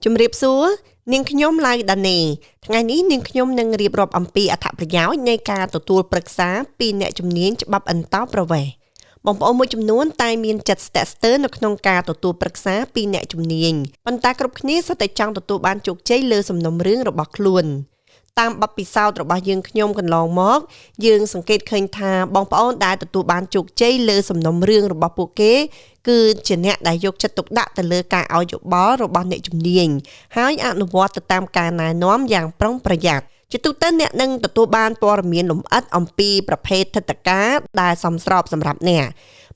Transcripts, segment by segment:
ជំរាបសួរនាងខ្ញុំឡៅដានីថ្ងៃនេះនាងខ្ញុំនឹងរៀបរាប់អំពីអត្ថប្រយោជន៍នៃការទទួលប្រឹក្សាពីអ្នកជំនាញច្បាប់អន្តោប្រវេសន៍បងប្អូនមួយចំនួនតែមានចិត្តស្ទាក់ស្ទើរនៅក្នុងការទទួលប្រឹក្សាពីអ្នកជំនាញប៉ុន្តែគ្រប់គ្នាសុទ្ធតែចង់ទទួលបានជោគជ័យលើសំណុំរឿងរបស់ខ្លួនតាមបទពិសោធន៍របស់យើងខ្ញុំកន្លងមកយើងសង្កេតឃើញថាបងប្អូនដែលទទួលបានជោគជ័យលើសំណុំរឿងរបស់ពួកគេគឺជាអ្នកដែលយកចិត្តទុកដាក់ទៅលើការឲ្យយោបល់របស់អ្នកជំនាញហើយអនុវត្តទៅតាមការណែនាំយ៉ាងប្រុងប្រយ័ត្នជាទូទៅអ្នកនឹងទទួលបានព័ត៌មានលម្អិតអំពីប្រភេទថវិកាដែលសមស្របសម្រាប់អ្នក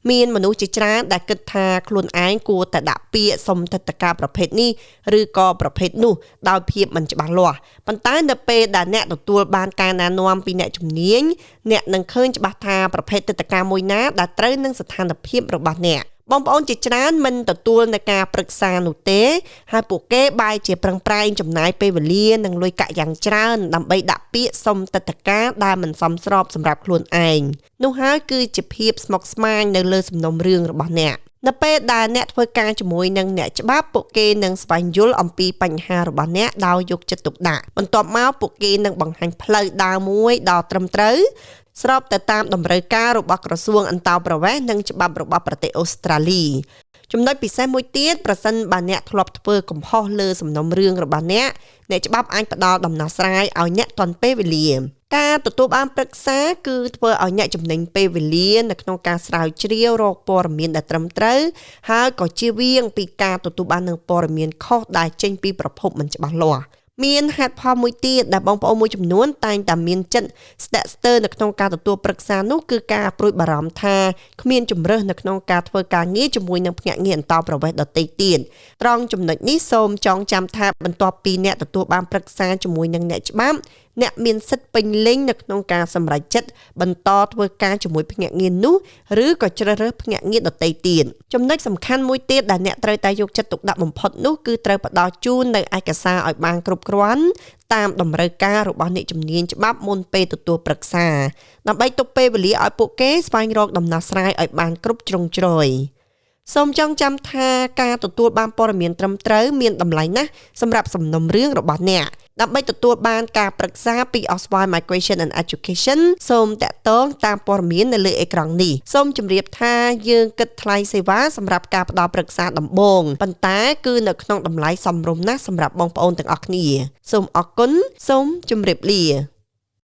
មានមនុស្សជាច្រើនដែលគិតថាខ្លួនឯងគួរតែដាក់ពាក្យសុំថវិកាប្រភេទនេះឬក៏ប្រភេទនោះដោយភាពមិនច្បាស់លាស់ប៉ុន្តែនៅពេលដែលអ្នកទទួលបានការណែនាំពីអ្នកជំនាញអ្នកនឹងឃើញច្បាស់ថាប្រភេទថវិកាមួយណាដែលត្រូវនឹងស្ថានភាពរបស់អ្នកបងប្អូនជាច្រើនមិនទទួលនៅការប្រឹក្សានោះទេហើយពួកគេបែរជាប្រឹងប្រែងចំណាយពេលវេលានិងលុយកាក់យ៉ាងច្រើនដើម្បីដាក់ពាក្យសុំទិដ្ឋាការដែលមិនសមស្របសម្រាប់ខ្លួនឯងនោះហើយគឺជាភាពស្មុគស្មាញនៅលើសំណុំរឿងរបស់អ្នកនៅពេលដែលអ្នកធ្វើការជាមួយនឹងអ្នកច្បាប់ពួកគេនឹងស្វែងយល់អំពីបញ្ហារបស់អ្នកដោយយកចិត្តទុកដាក់បន្ទាប់មកពួកគេនឹងបង្ហាញផ្លូវដើរមួយដ៏ត្រឹមត្រូវស្របទៅតាមតម្រូវការរបស់ក្រសួងអន្តោប្រវេសន៍និងច្បាប់របស់ប្រទេសអូស្ត្រាលីចំណុចពិសេសមួយទៀតប្រសិនបើអ្នកធ្លាប់ធ្វើកំហុសលើសំណុំរឿងរបស់អ្នកច្បាប់អាចផ្ដល់ដំណោះស្រាយឲ្យអ្នកទាន់ពេលវេលាការទទួលបានប្រឹក្សាគឺធ្វើឲ្យអ្នកចំណេញពេលវេលានៅក្នុងការស្រាវជ្រាវរកព័ត៌មានដែលត្រឹមត្រូវហើយក៏ជៀសវាងពីការទទួលបាននូវព័ត៌មានខុសដែលចេញពីប្រភពមិនច្បាស់លាស់មានហេតុផលមួយទៀតដែលបងប្អូនមួយចំនួនតែងតែមានចិត្តស្ទាក់ស្ទើរនៅក្នុងការទទួលប្រឹក្សានោះគឺការព្រួយបារម្ភថាគ្មានជំរើសនៅក្នុងការធ្វើការងារជាមួយនឹងភ្នាក់ងារអន្តោប្រវេសន៍ដទៃទៀតត្រង់ចំណុចនេះសូមចងចាំថាបន្ទាប់ពីអ្នកទទួលបានប្រឹក្សាជាមួយនឹងអ្នកច្បាប់អ្នកមានសិទ្ធិពេញលេញនៅក្នុងការសម្រេចចិត្តបន្តធ្វើការជាមួយភ្នាក់ងារនោះឬក៏ជ្រើសរើសភ្នាក់ងារដទៃទៀតចំណុចសំខាន់មួយទៀតដែលអ្នកត្រូវតែយកចិត្តទុកដាក់បំផុតនោះគឺត្រូវផ្ដល់ជូននៅឯកសារឲ្យបានគ្រប់គ្រាន់តាមតម្រូវការរបស់អ្នកជំនាញច្បាប់មុនពេលទទួលប្រឹក្សាដើម្បីទុកពេលវេលាឲ្យពួកគេស្វែងរកដំណោះស្រាយឲ្យបានគ្រប់ជ្រុងជ្រោយសូមចងចាំថាការទទួលបានព័ត៌មានត្រឹមត្រូវមានតម្លៃណាស់សម្រាប់សំណុំរឿងរបស់អ្នកដើម្បីទទួលបានការប្រឹក្សាពី Oswald Migration and Education សូមតាក់ទងតាមព័ត៌មាននៅលើអេក្រង់នេះសូមជម្រាបថាយើងគិតថ្លៃសេវាសម្រាប់ការផ្ដល់ប្រឹក្សាដំបូងប៉ុន្តែគឺនៅក្នុងតម្លៃសមរម្យណាស់សម្រាប់បងប្អូនទាំងអស់គ្នាសូមអរគុណសូមជម្រាបលា